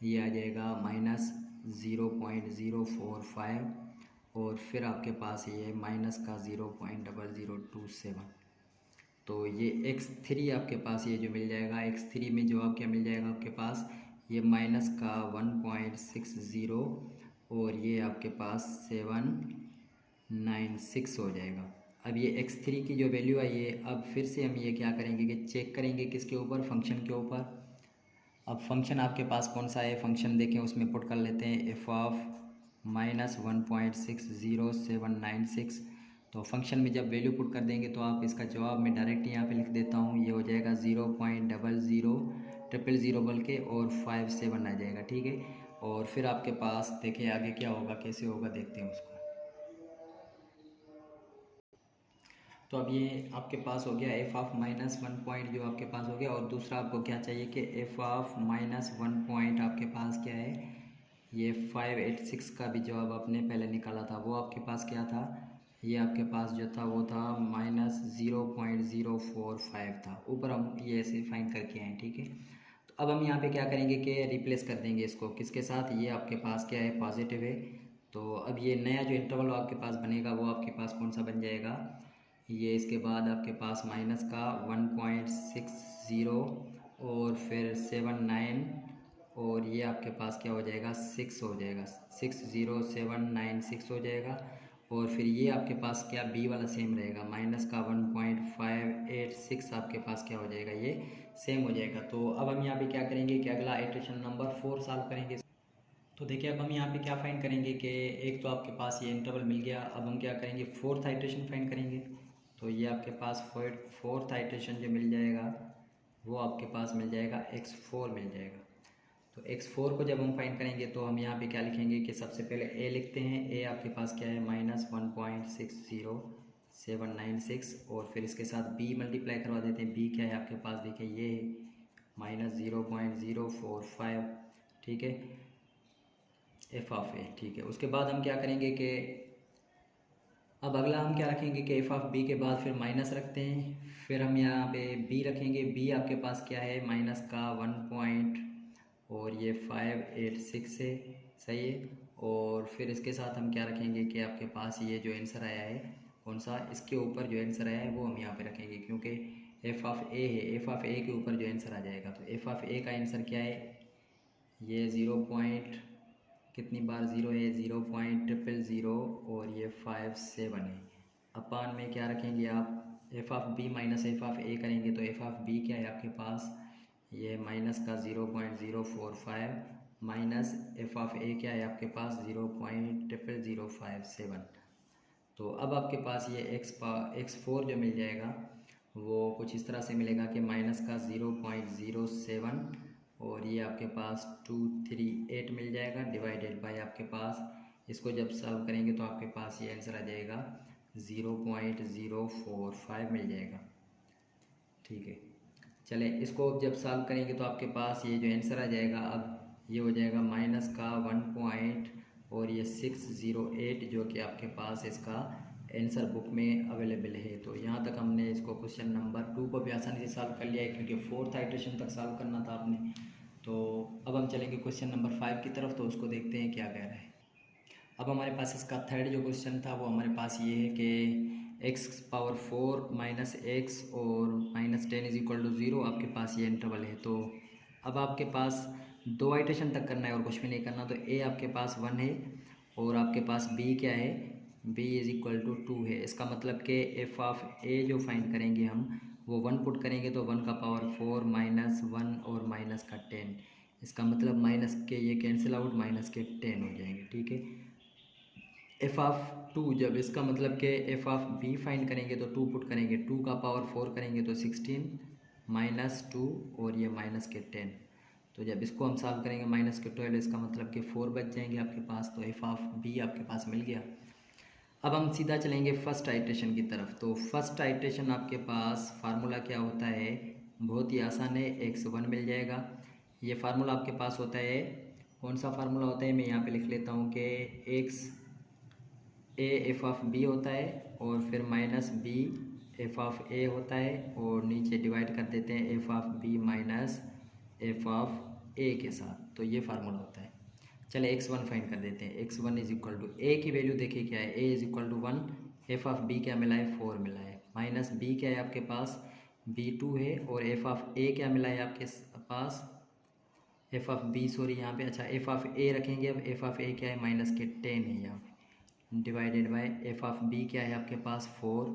ये आ जाएगा माइनस 0.045 और फिर आपके पास ये माइनस का 0.0027, तो ये x3 आपके पास ये जो मिल जाएगा, x3 में जवाब क्या मिल जाएगा आपके पास, ये माइनस का 1.60 और ये आपके पास 796 हो जाएगा। अब ये x3 की जो वैल्यू आई है, अब फिर से हम ये क्या करेंगे कि चेक करेंगे किसके ऊपर, फंक्शन के ऊपर। अब फंक्शन आपके पास कौन सा है, फंक्शन देखें उसमें पुट कर लेते हैं एफ ऑफ -1.60796। तो फंक्शन में जब वैल्यू पुट कर देंगे तो आप इसका जवाब मैं डायरेक्ट यहाँ पे लिख देता हूँ, ये हो जाएगा 0.0000 बल के और 57 आ जाएगा, ठीक है। और फिर आपके पास देखिए आगे क्या होगा, कैसे होगा देखते हैं उसको। तो अब ये आपके पास हो गया एफ ऑफ -1 पॉइंट जो आपके पास हो गया, और दूसरा आपको क्या चाहिए कि एफ ऑफ -1 पॉइंट आपके पास क्या है, ये 586 का भी जवाब आपने पहले निकाला था, वो आपके पास क्या था ये आपके पास जो था वो था -0.045 था। ऊपर हम ये ऐसे फाइंड करके आए, ठीक है। तो अब हम यहाँ पे क्या करेंगे कि रिप्लेस कर देंगे इसको किसके साथ, ये आपके पास क्या है, पॉजिटिव है। तो अब ये नया जो इंटरवल आपके पास बनेगा वो आपके पास कौन सा बन जाएगा, ये इसके बाद आपके पास माइनस का 1.60 और फिर 79 और ये आपके पास क्या हो जाएगा 6 हो जाएगा, 60796 हो जाएगा। और फिर ये आपके पास क्या बी वाला सेम रहेगा, माइनस का 1.586 आपके पास क्या हो जाएगा, ये सेम हो जाएगा। तो अब हम यहाँ पे क्या करेंगे कि अगला इटरेशन नंबर 4 सॉल्व करेंगे। तो देखिए अब हम यहाँ पे क्या फाइंड करेंगे कि एक तो आपके पास ये इंटरवल मिल गया, अब हम क्या करेंगे फोर्थ आइटरेशन फाइंड करेंगे। तो ये आपके पास फोर्थ आइटरेशन जो मिल जाएगा वो आपके पास मिल जाएगा x4 मिल जाएगा। तो x4 को जब हम फाइंड करेंगे तो हम यहाँ पे क्या लिखेंगे कि सबसे पहले a लिखते हैं। a आपके पास क्या है -1.60796 और फिर इसके साथ b मल्टीप्लाई करवा देते हैं। b क्या है आपके पास, देखिए ये -0.045, ठीक है, एफ ऑफ ए, ठीक है। उसके बाद हम क्या करेंगे कि अब अगला हम क्या रखेंगे कि एफ ऑफ बी के बाद फिर माइनस रखते हैं, फिर हम यहाँ पे बी रखेंगे। बी आपके पास क्या है माइनस का 1 पॉइंट और ये 586 है, सही है। और फिर इसके साथ हम क्या रखेंगे कि आपके पास ये जो आंसर आया है कौन सा, इसके ऊपर जो आंसर आया है वो हम यहाँ पे रखेंगे क्योंकि एफ ऑफ ए है, एफ ऑफ ए के ऊपर जो आंसर आ जाएगा। तो एफ ऑफ ए का आंसर क्या है, ये 0 पॉइंट कितनी बार 0 है, 0.000 और ये 57 है। अपान में क्या रखेंगे आप, F of B minus F of a करेंगे तो एफ ऑफ बी क्या है आपके पास, ये माइनस का 0.045 माइनस एफ ऑफ ए क्या है आपके पास 0.00057। तो अब आपके पास ये x4 जो मिल जाएगा वो कुछ इस तरह से मिलेगा कि माइनस का 0.07 और ये आपके पास 238 मिल जाएगा डिवाइडेड बाय आपके पास, इसको जब सॉल्व करेंगे तो आपके पास ये आंसर आ जाएगा 0.045 मिल जाएगा, ठीक है। चले इसको जब सॉल्व करेंगे तो आपके पास ये जो आंसर आ जाएगा अब ये हो जाएगा माइनस का 1 पॉइंट और ये 608 जो कि आपके पास इसका आंसर बुक में अवेलेबल है। तो यहाँ तक हमने इसको क्वेश्चन नंबर 2 को भी आसानी से सॉल्व कर लिया है क्योंकि फोर्थ आइटरेशन तक सॉल्व करना था आपने। तो अब हम चलेंगे क्वेश्चन नंबर 5 की तरफ, तो उसको देखते हैं क्या कह रहा है। अब हमारे पास इसका थर्ड जो क्वेश्चन था वो हमारे पास ये है कि x⁴ माइनस एक्स और -10 = 0 आपके पास ये इंटरवल है। तो अब आपके पास 2 आइटरेशन तक करना है और कुछ भी नहीं करना। तो a आपके पास 1 है और आपके पास b क्या है, b = 2 है। इसका मतलब कि एफ ऑफ a जो फाइंड करेंगे हम वो 1 पुट करेंगे तो 1 का पावर 4 -1 और माइनस का 10, इसका मतलब माइनस के ये कैंसिल आउट, माइनस के 10 हो जाएंगे, ठीक है। एफ ऑफ 2 जब इसका मतलब कि एफ ऑफ बी फाइंड करेंगे तो 2 पुट करेंगे, 2 का पावर 4 करेंगे तो 16 -2 और ये माइनस के 10। तो जब इसको हम सॉल्व करेंगे माइनस के 12, इसका मतलब कि 4 बच जाएंगे आपके पास। तो एफ ऑफ बी आपके पास मिल गया। अब हम सीधा चलेंगे फर्स्ट आइटरेशन की तरफ। तो फर्स्ट आइटरेशन आपके पास फार्मूला क्या होता है, बहुत ही आसान है, x1 मिल जाएगा। ये फार्मूला आपके पास होता है, कौन सा फार्मूला होता है, मैं यहाँ पे लिख लेता हूँ कि x a F of B होता है और फिर minus b F of a होता है और नीचे डिवाइड कर देते हैं F of b minus F of a के साथ। तो ये फार्मूला होता है। चले x1 फाइंड कर देते हैं। x1 = a की वैल्यू देखिए क्या है, a = 1, एफ ऑफ b क्या मिला है 4 मिला है, माइनस b क्या है आपके पास b2 है और एफ ऑफ a क्या मिला है आपके पास, एफ ऑफ b सॉरी यहाँ पे, अच्छा एफ ऑफ a रखेंगे। अब एफ ऑफ a क्या है माइनस के 10 है यहाँ पे, divided by F of B क्या है आपके पास 4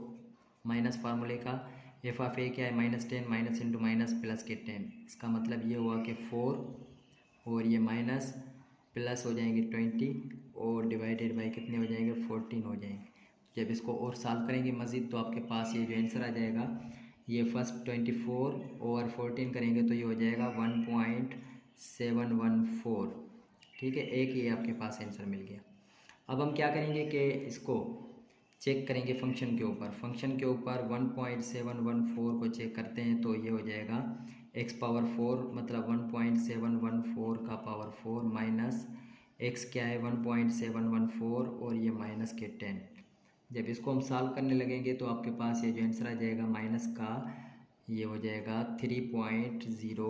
माइनस फार्मूले का, एफ ऑफ ए क्या है -10 माइनस इंटू माइनस प्लस के 10, इसका मतलब ये हुआ कि 4 और ये माइनस प्लस हो जाएंगे 20 और डिवाइडेड बाय कितने हो जाएंगे 14 हो जाएंगे। जब इसको और सॉल्व करेंगे मज़ीद तो आपके पास ये जो आंसर आ जाएगा, ये फर्स्ट 24 और 14 करेंगे तो ये हो जाएगा 1.714, ठीक है। एक ही आपके पास आंसर मिल गया। अब हम क्या करेंगे कि इसको चेक करेंगे फंक्शन के ऊपर। फंक्शन के ऊपर 1.714 को चेक करते हैं तो ये हो जाएगा x⁴ मतलब 1.714 का पावर 4 माइनस x क्या है 1.714 और ये माइनस के 10 जब इसको हम सॉल्व करने लगेंगे तो आपके पास ये जो आंसर आ जाएगा माइनस का, ये हो जाएगा 3.0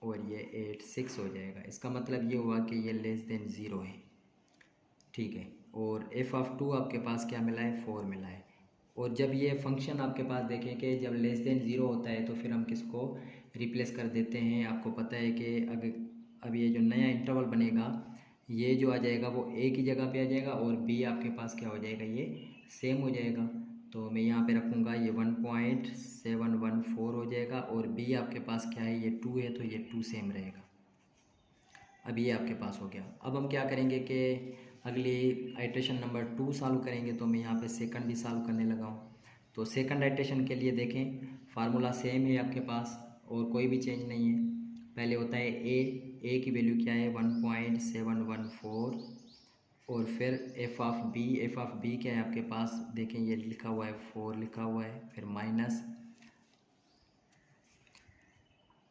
और ये 86 हो जाएगा। इसका मतलब ये हुआ कि ये लेस देन ज़ीरो है, ठीक है। और एफ ऑफ 2 आपके पास क्या मिला है, 4 मिला है। और जब ये फंक्शन आपके पास देखें कि जब लेस देन ज़ीरो होता है तो फिर हम किसको रिप्लेस कर देते हैं। आपको पता है कि अगर अब ये जो नया इंटरवल बनेगा ये जो आ जाएगा वो ए की जगह पे आ जाएगा और बी आपके पास क्या हो जाएगा, ये सेम हो जाएगा। तो मैं यहाँ पे रखूँगा ये 1.714 हो जाएगा और बी आपके पास क्या है, ये 2 है तो ये 2 सेम रहेगा। अब ये आपके पास हो गया। अब हम क्या करेंगे कि अगली आइट्रेशन नंबर 2 सॉल्व करेंगे। तो मैं यहाँ पे सेकंड भी सॉल्व करने लगा हूँ। तो सेकंड आइट्रेशन के लिए देखें फार्मूला सेम है आपके पास और कोई भी चेंज नहीं है। पहले होता है ए की वैल्यू क्या है 1.714 और फिर एफ ऑफ बी क्या है आपके पास, देखें ये लिखा हुआ है 4 लिखा हुआ है, फिर माइनस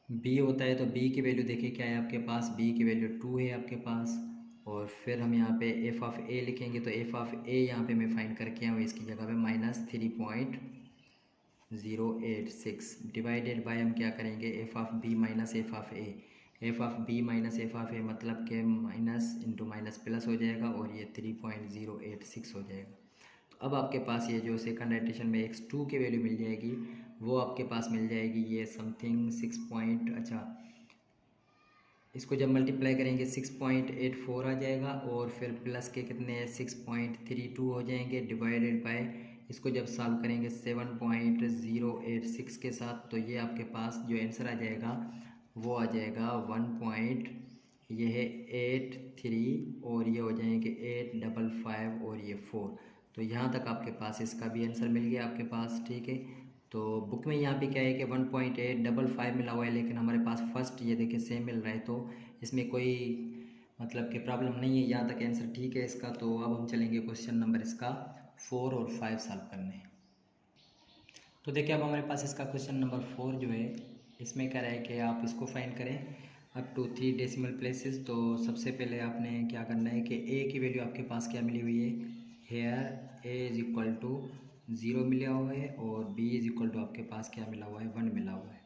बी होता है तो बी की वैल्यू देखिए क्या है आपके पास, बी की वैल्यू 2 है आपके पास। और फिर हम यहाँ पे एफ ऑफ ए लिखेंगे तो एफ ऑफ ए यहाँ पे मैं फाइंड करके आया हूँ, इसकी जगह पे माइनस 3.086 डिवाइडेड बाय हम क्या करेंगे f of B minus F of A, F of B minus F of ए मतलब के माइनस इंटू माइनस प्लस हो जाएगा और ये 3.086 हो जाएगा। तो अब आपके पास ये जो सेकंड आइट्रेशन में x2 की वैल्यू मिल जाएगी वो आपके पास मिल जाएगी ये समथिंग 6 पॉइंट, अच्छा इसको जब मल्टीप्लाई करेंगे 6.84 आ जाएगा और फिर प्लस के कितने 6.32 हो जाएंगे डिवाइडेड बाय इसको जब सॉल्व करेंगे 7.086 के साथ तो ये आपके पास जो आंसर आ जाएगा वो आ जाएगा 1. ये है 83 और ये हो जाएंगे 855 और ये 4। तो यहाँ तक आपके पास इसका भी आंसर मिल गया आपके पास, ठीक है। तो बुक में यहाँ पे क्या है कि 1.855 मिला हुआ है लेकिन हमारे पास फर्स्ट ये देखिए सेम मिल रहा है तो इसमें कोई मतलब कि प्रॉब्लम नहीं है, यहाँ तक आंसर ठीक है इसका। तो अब हम चलेंगे क्वेश्चन नंबर इसका 4 और 5 सॉल्व करने। तो देखिए अब हमारे पास इसका क्वेश्चन नंबर 4 जो है इसमें कह रहा है कि आप इसको फाइंड करें अप टू 3 डेसिमल प्लेसेस। तो सबसे पहले आपने क्या करना है कि ए की वैल्यू आपके पास क्या मिली हुई है, here A is equal to 0 मिला हुआ है और बी इज इक्वल टू आपके पास क्या मिला हुआ है 1 मिला हुआ है।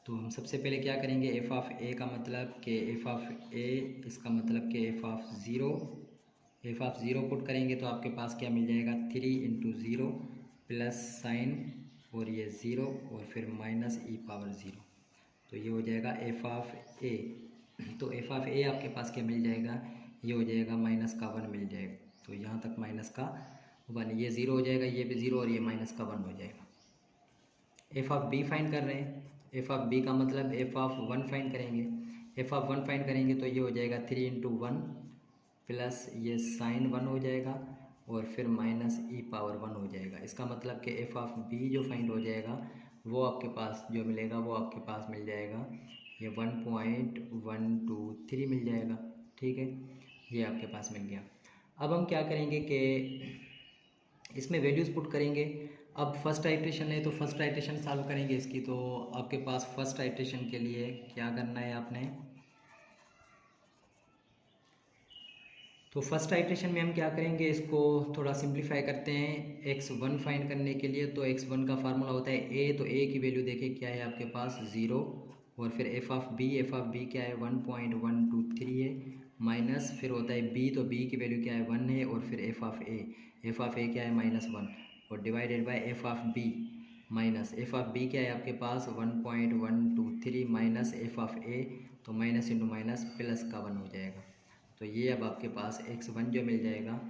तो हम सबसे पहले क्या करेंगे एफ ऑफ ए का मतलब कि एफ ऑफ ए इसका मतलब कि एफ ऑफ ज़ीरो पुट करेंगे तो आपके पास क्या मिल जाएगा 3 इंटू ज़ीरो प्लस साइन और ये ज़ीरो और फिर माइनस ई पावर ज़ीरो। तो ये हो जाएगा एफ ऑफ ए। तो एफ ऑफ ए आपके पास क्या मिल जाएगा, ये हो जाएगा माइनस का 1 मिल जाएगा। तो यहाँ तक माइनस का 1, ये ज़ीरो हो जाएगा, ये भी ज़ीरो और ये माइनस का 1 हो जाएगा। एफ ऑफ बी फाइंड कर रहे हैं, एफ ऑफ बी का मतलब एफ ऑफ 1 फाइंड करेंगे। एफ ऑफ 1 फाइंड करेंगे तो ये हो जाएगा 3 इंटू 1 प्लस ये साइन 1 हो जाएगा और फिर माइनस ई पावर 1 हो जाएगा। इसका मतलब कि एफ ऑफ बी जो फाइंड हो जाएगा वो आपके पास जो मिलेगा वो आपके पास मिल जाएगा ये 1.123 मिल जाएगा, ठीक है। ये आपके पास मिल गया। अब हम क्या करेंगे कि इसमें वैल्यूज़ पुट करेंगे। अब फर्स्ट आइट्रेशन है तो फर्स्ट आइट्रेशन सॉल्व करेंगे इसकी। तो आपके पास फर्स्ट आइट्रेशन के लिए क्या करना है आपने, तो फर्स्ट आइट्रेशन में हम क्या करेंगे इसको थोड़ा सिंप्लीफाई करते हैं x1 फाइंड करने के लिए। तो x1 का फार्मूला होता है a, तो a की वैल्यू देखिए क्या है आपके पास 0 और फिर एफ ऑफ बी क्या है 1.123 है माइनस फिर होता है b, तो b की वैल्यू क्या है 1 है और फिर एफ ऑफ ए क्या है -1 और divided by F of B minus F of B क्या है आपके पास 1.123 माइनस एफ ऑफ ए, तो माइनस इंटू माइनस प्लस का 1 हो जाएगा। तो ये अब आपके पास x1 जो मिल जाएगा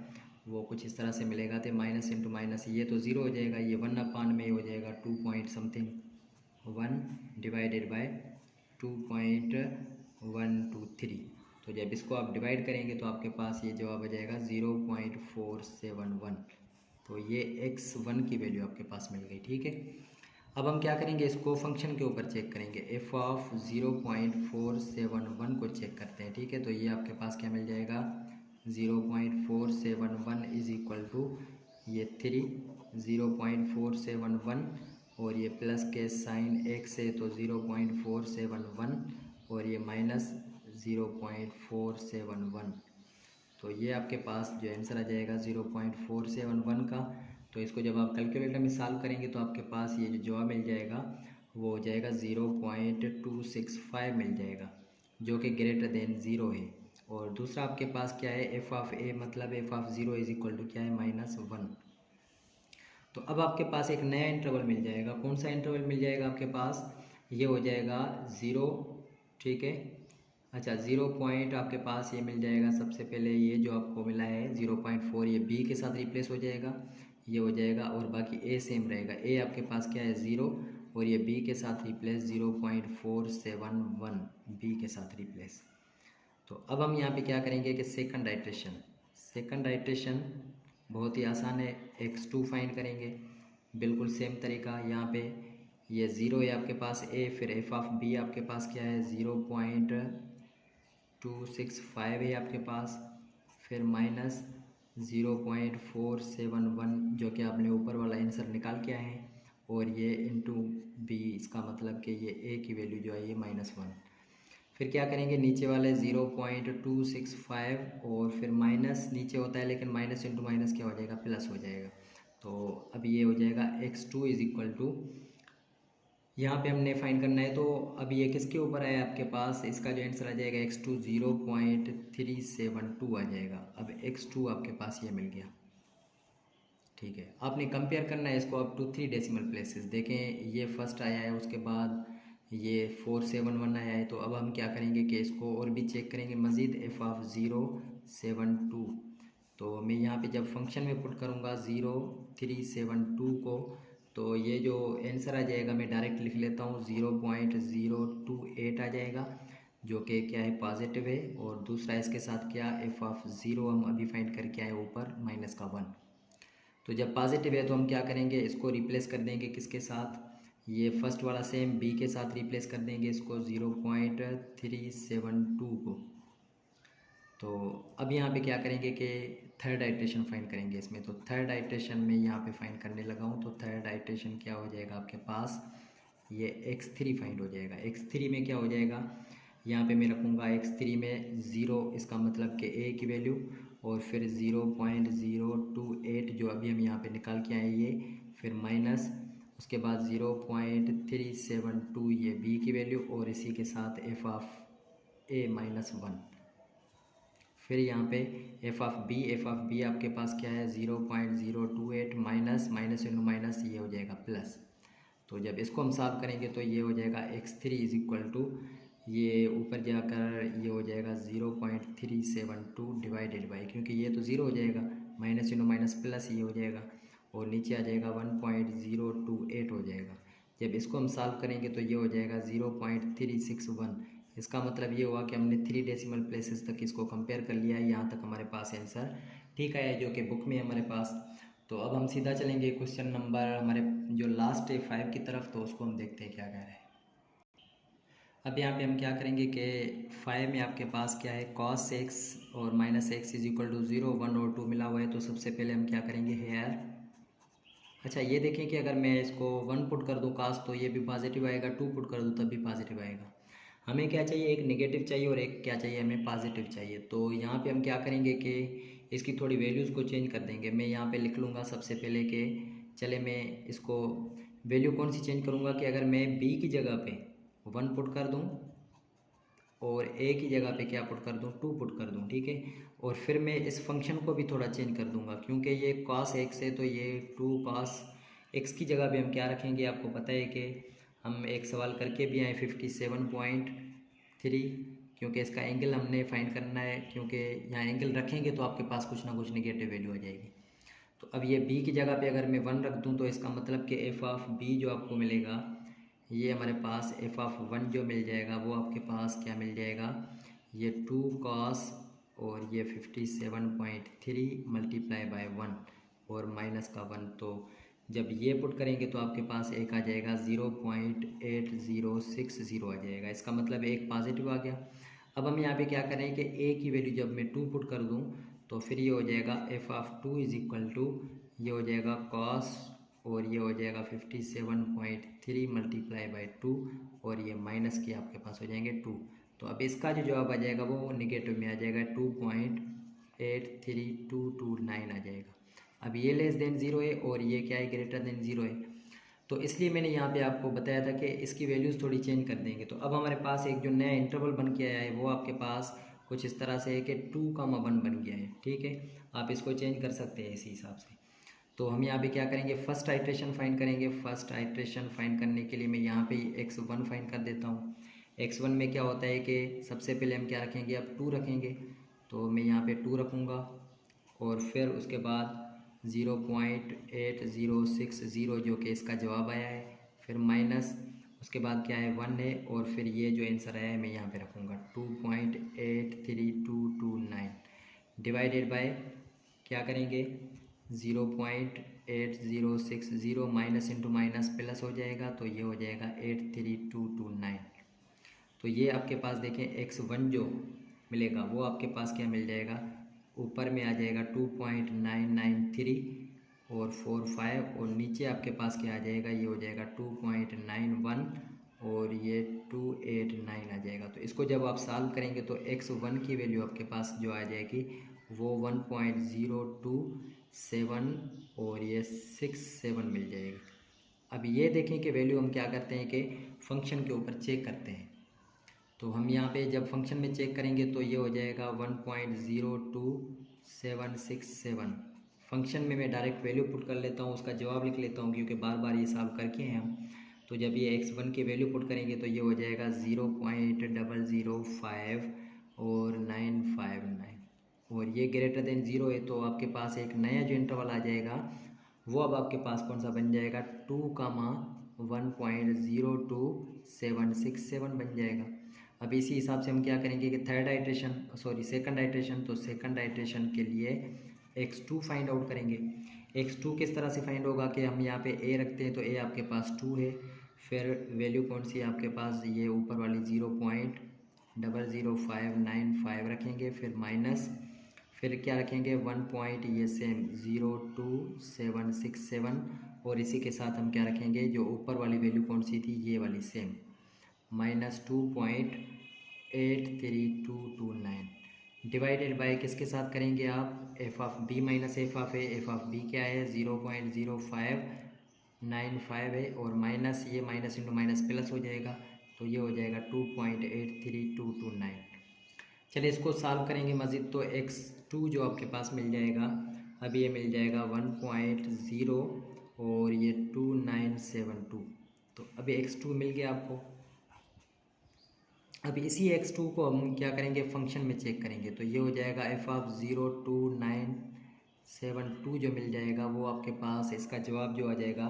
वो कुछ इस तरह से मिलेगा। तो माइनस इंटू माइनस ये तो 0 हो जाएगा, ये 1 में हो जाएगा 2 पॉइंट समथिंग 1 डिवाइडेड बाय 2.123। तो जब इसको आप डिवाइड करेंगे तो आपके पास ये जवाब आ जाएगा 0.471। तो ये x1 की वैल्यू आपके पास मिल गई, ठीक है। अब हम क्या करेंगे इसको फंक्शन के ऊपर चेक करेंगे, एफ ऑफ 0.471 को चेक करते हैं, ठीक है। तो ये आपके पास क्या मिल जाएगा 0.471 इज इक्वल टू ये 3 0.471 और ये प्लस के साइन x है तो 0.471 और ये माइनस 0.471। तो ये आपके पास जो आंसर आ जाएगा 0.471 का। तो इसको जब आप कैलकुलेटर में सॉल्व करेंगे तो आपके पास ये जो जवाब मिल जाएगा वो हो जाएगा 0.265 मिल जाएगा, जो कि ग्रेटर देन ज़ीरो है। और दूसरा आपके पास क्या है, एफ ऑफ ए मतलब F of zero is equal to क्या है, -1। तो अब आपके पास एक नया इंटरवल मिल जाएगा। कौन सा इंटरवल मिल जाएगा आपके पास, ये हो जाएगा 0, ठीक है। अच्छा, 0 पॉइंट आपके पास ये मिल जाएगा। सबसे पहले ये जो आपको मिला है 0.4, ये बी के साथ रिप्लेस हो जाएगा, ये हो जाएगा। और बाकी ए सेम रहेगा, ए आपके पास क्या है 0, और ये बी के साथ रिप्लेस 0.471 बी के साथ रिप्लेस। तो अब हम यहाँ पे क्या करेंगे कि सेकंड आइट्रेशन बहुत ही आसान है। x2 फाइंड करेंगे, बिल्कुल सेम तरीका। यहाँ पे ये 0 है आपके पास a, फिर एफ ऑफ बी आपके पास क्या है 0.265 है आपके पास, फिर -0.471 जो कि आपने ऊपर वाला आंसर निकाल के आए हैं, और ये इंटू बी, इसका मतलब कि ये a की वैल्यू जो है ये -1। फिर क्या करेंगे, नीचे वाले 0.265 और फिर माइनस नीचे होता है, लेकिन माइनस इंटू माइनस क्या हो जाएगा, प्लस हो जाएगा। तो अब ये हो जाएगा x2 इज इक्वल टू, यहाँ पे हमने फाइंड करना है। तो अब ये किसके ऊपर है आपके पास, इसका जो आंसर आ जाएगा x2 0.372 आ जाएगा। अब x2 आपके पास ये मिल गया, ठीक है। आपने कंपेयर करना है इसको अप टू 3 डेसिमल प्लेसेस। देखें ये फर्स्ट आया है, उसके बाद ये 471 आया है। तो अब हम क्या करेंगे कि इसको और भी चेक करेंगे मज़ीद, एफ ऑफ 0.72। तो मैं यहाँ पे जब फंक्शन में पुट करूँगा 0.372 को, तो ये जो आंसर आ जाएगा मैं डायरेक्ट लिख लेता हूँ 0.028 आ जाएगा, जो कि क्या है पॉजिटिव है। और दूसरा इसके साथ क्या, एफ ऑफ 0 हम अभी फाइंड करके आए ऊपर -1। तो जब पॉजिटिव है तो हम क्या करेंगे, इसको रिप्लेस कर देंगे किसके साथ, ये फर्स्ट वाला सेम बी के साथ रिप्लेस कर देंगे इसको 0.372 को। तो अब यहाँ पे क्या करेंगे कि थर्ड आइट्रेशन फाइंड करेंगे इसमें। तो थर्ड आइट्रेशन में यहाँ पे फाइंड करने लगा हूँ। तो थर्ड आइट्रेशन क्या हो जाएगा आपके पास, ये x3 फाइंड हो जाएगा। x3 में क्या हो जाएगा, यहाँ पे मैं रखूँगा x3 में 0, इसका मतलब कि a की वैल्यू, और फिर 0.028 जो अभी हम यहाँ पे निकाल के आए ये, फिर माइनस, उसके बाद 0.372 ये b की वैल्यू, और इसी के साथ एफ ऑफ a -1। फिर यहाँ पे एफ ऑफ बी आपके पास क्या है 0.028 माइनस इंटू माइनस ये हो जाएगा प्लस। तो जब इसको हम सॉल्व करेंगे तो ये हो जाएगा x3 इज इक्वल टू, ये ऊपर जाकर ये हो जाएगा 0.372 डिवाइडेड बाई, क्योंकि ये तो 0 हो जाएगा, माइनस इंटू माइनस प्लस ये हो जाएगा, और नीचे आ जाएगा 1.028 हो जाएगा। जब इसको हम सॉल्व करेंगे तो ये हो जाएगा 0.361। इसका मतलब ये हुआ कि हमने 3 डेसिमल प्लेसेस तक इसको कंपेयर कर लिया है, यहाँ तक हमारे पास आंसर ठीक है जो कि बुक में है हमारे पास। तो अब हम सीधा चलेंगे क्वेश्चन नंबर हमारे जो लास्ट है 5 की तरफ, तो उसको हम देखते हैं क्या कह रहे हैं। अब यहाँ पे हम क्या करेंगे कि 5 में आपके पास क्या है cos x और -x इज इक्वल टू 0, 1 और 2 मिला हुआ है। तो सबसे पहले हम क्या करेंगे हेयर, अच्छा ये देखें कि अगर मैं इसको 1 पुट कर दूँ cos तो ये भी पॉजिटिव आएगा, 2 पुट कर दूँ तब भी पॉजिटिव आएगा। हमें क्या चाहिए, एक नेगेटिव चाहिए और एक क्या चाहिए, हमें पॉजिटिव चाहिए। तो यहाँ पे हम क्या करेंगे कि इसकी थोड़ी वैल्यूज़ को चेंज कर देंगे। मैं यहाँ पे लिख लूँगा सबसे पहले कि चले मैं इसको वैल्यू कौन सी चेंज करूँगा कि अगर मैं b की जगह पे 1 पुट कर दूँ और a की जगह पे क्या पुट कर दूँ, 2 पुट कर दूँ, ठीक है। और फिर मैं इस फंक्शन को भी थोड़ा चेंज कर दूँगा, क्योंकि ये cos x है तो ये 2 cos x की जगह पे हम क्या रखेंगे, आपको पता है कि हम एक सवाल करके भी आए 57.3, क्योंकि इसका एंगल हमने फाइंड करना है, क्योंकि यहाँ एंगल रखेंगे तो आपके पास कुछ ना कुछ नेगेटिव वैल्यू आ जाएगी। तो अब ये b की जगह पे अगर मैं 1 रख दूँ तो इसका मतलब कि एफ ऑफ b जो आपको मिलेगा, ये हमारे पास एफ ऑफ 1 जो मिल जाएगा वो आपके पास क्या मिल जाएगा, ये 2 cos और ये 57.3 मल्टीप्लाई बाय 1 और माइनस का 1। तो जब ये पुट करेंगे तो आपके पास एक आ जाएगा 0.8060 आ जाएगा, इसका मतलब एक पॉजिटिव आ गया। अब हम यहाँ पे क्या करें कि a की वैल्यू जब मैं 2 पुट कर दूँ तो फिर ये हो जाएगा F of 2 is equal to, ये हो जाएगा cos और ये हो जाएगा 57.3 मल्टीप्लाई बाई 2 और ये माइनस के आपके पास हो जाएंगे 2। तो अब इसका जो जवाब आ जाएगा वो निगेटिव में आ जाएगा 83229 आ जाएगा। अब ये लेस देन ज़ीरो है और ये क्या है, ग्रेटर देन ज़ीरो है। तो इसलिए मैंने यहाँ पे आपको बताया था कि इसकी वैल्यूज़ थोड़ी चेंज कर देंगे। तो अब हमारे पास एक जो नया इंटरवल बन के आया है वो आपके पास कुछ इस तरह से है कि 2,1 बन गया है। ठीक है, आप इसको चेंज कर सकते हैं इसी हिसाब से। तो हम यहाँ पे क्या करेंगे, फर्स्ट आइट्रेशन फाइंड करेंगे। फर्स्ट आइट्रेशन फाइंड करने के लिए मैं यहाँ पे x1 फाइंड कर देता हूँ। x1 में क्या होता है कि सबसे पहले हम क्या रखेंगे, अब 2 रखेंगे। तो मैं यहाँ पे 2 रखूँगा और फिर उसके बाद 0.8060 जो कि इसका जवाब आया है, फिर माइनस उसके बाद क्या है 1 है, और फिर ये जो आंसर आया है मैं यहाँ पे रखूँगा 2.83229 डिवाइडेड बाय क्या करेंगे 0.8060 माइनस इंटू माइनस प्लस हो जाएगा, तो ये हो जाएगा 83229। तो ये आपके पास देखें x1 जो मिलेगा वो आपके पास क्या मिल जाएगा, ऊपर में आ जाएगा 2.993 और 45, और नीचे आपके पास क्या आ जाएगा, ये हो जाएगा 2.91 और ये 289 आ जाएगा। तो इसको जब आप सॉल्व करेंगे तो x1 की वैल्यू आपके पास जो आ जाएगी वो 1.027 और ये 67 मिल जाएगी। अब ये देखें कि वैल्यू हम क्या करते हैं कि फंक्शन के ऊपर चेक करते हैं। तो हम यहाँ पे जब फंक्शन में चेक करेंगे तो ये हो जाएगा 1.02767। फंक्शन में मैं डायरेक्ट वैल्यू पुट कर लेता हूँ, उसका जवाब लिख लेता हूँ क्योंकि बार बार ये सॉल्व करके हैं हम। तो जब ये x1 की वैल्यू पुट करेंगे तो ये हो जाएगा 0.005 और 959, और ये ग्रेटर देन ज़ीरो है। तो आपके पास एक नया जो इंटरवल आ जाएगा वो अब आपके पास कौन सा बन जाएगा, 2,1.02767 बन जाएगा। अब इसी हिसाब से हम क्या करेंगे कि सेकंड आइट्रेशन, तो सेकंड आइट्रेशन के लिए x2 फाइंड आउट करेंगे। x2 किस तरह से फाइंड होगा कि हम यहाँ पे a रखते हैं, तो a आपके पास 2 है, फिर वैल्यू कौन सी है आपके पास, ये ऊपर वाली 0.00595 रखेंगे, फिर माइनस, फिर क्या रखेंगे 1 पॉइंट, ये सेम 02767, और इसी के साथ हम क्या रखेंगे, जो ऊपर वाली वैल्यू कौन सी थी, ये वाली सेम माइनस 2.83229 डिवाइडेड बाय किसके साथ करेंगे आप, F of B minus F of A. F of B क्या है 0.0595 है, और माइनस ये माइनस इंटू माइनस प्लस हो जाएगा, तो ये हो जाएगा 2.83229। चलिए इसको सॉल्व करेंगे मज़ीद, तो x2 जो आपके पास मिल जाएगा, अब ये मिल जाएगा 1.0 और ये 2972। तो अभी x2 मिल गया आपको। अब इसी x2 को हम क्या करेंगे, फंक्शन में चेक करेंगे। तो ये हो जाएगा f ऑफ 02972 जो मिल जाएगा वो आपके पास, इसका जवाब जो आ जाएगा,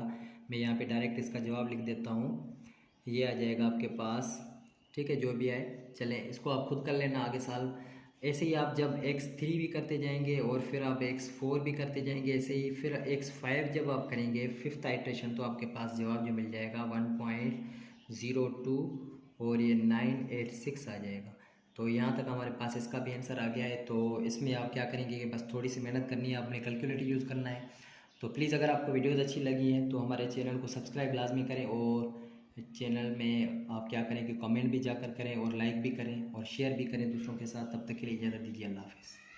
मैं यहाँ पे डायरेक्ट इसका जवाब लिख देता हूँ, ये आ जाएगा आपके पास। ठीक है, जो भी आए, चलें इसको आप खुद कर लेना आगे साल। ऐसे ही आप जब x3 भी करते जाएंगे और फिर आप x4 भी करते जाएंगे, ऐसे ही फिर x5 जब आप करेंगे फिफ्थ आइट्रेशन, तो आपके पास जवाब जो मिल जाएगा 1.02 और ये 986 आ जाएगा। तो यहाँ तक हमारे पास इसका भी आंसर आ गया है। तो इसमें आप क्या करेंगे कि बस थोड़ी सी मेहनत करनी है, आपने कैलकुलेटर यूज़ करना है। तो प्लीज़ अगर आपको वीडियोज़ अच्छी लगी हैं तो हमारे चैनल को सब्सक्राइब लाजमी करें, और चैनल में आप क्या करें कि कमेंट भी जाकर करें और लाइक भी करें और शेयर भी करें दूसरों के साथ। तब तक के लिए इजाज़त दीजिए, अल्लाह हाफ़िज़।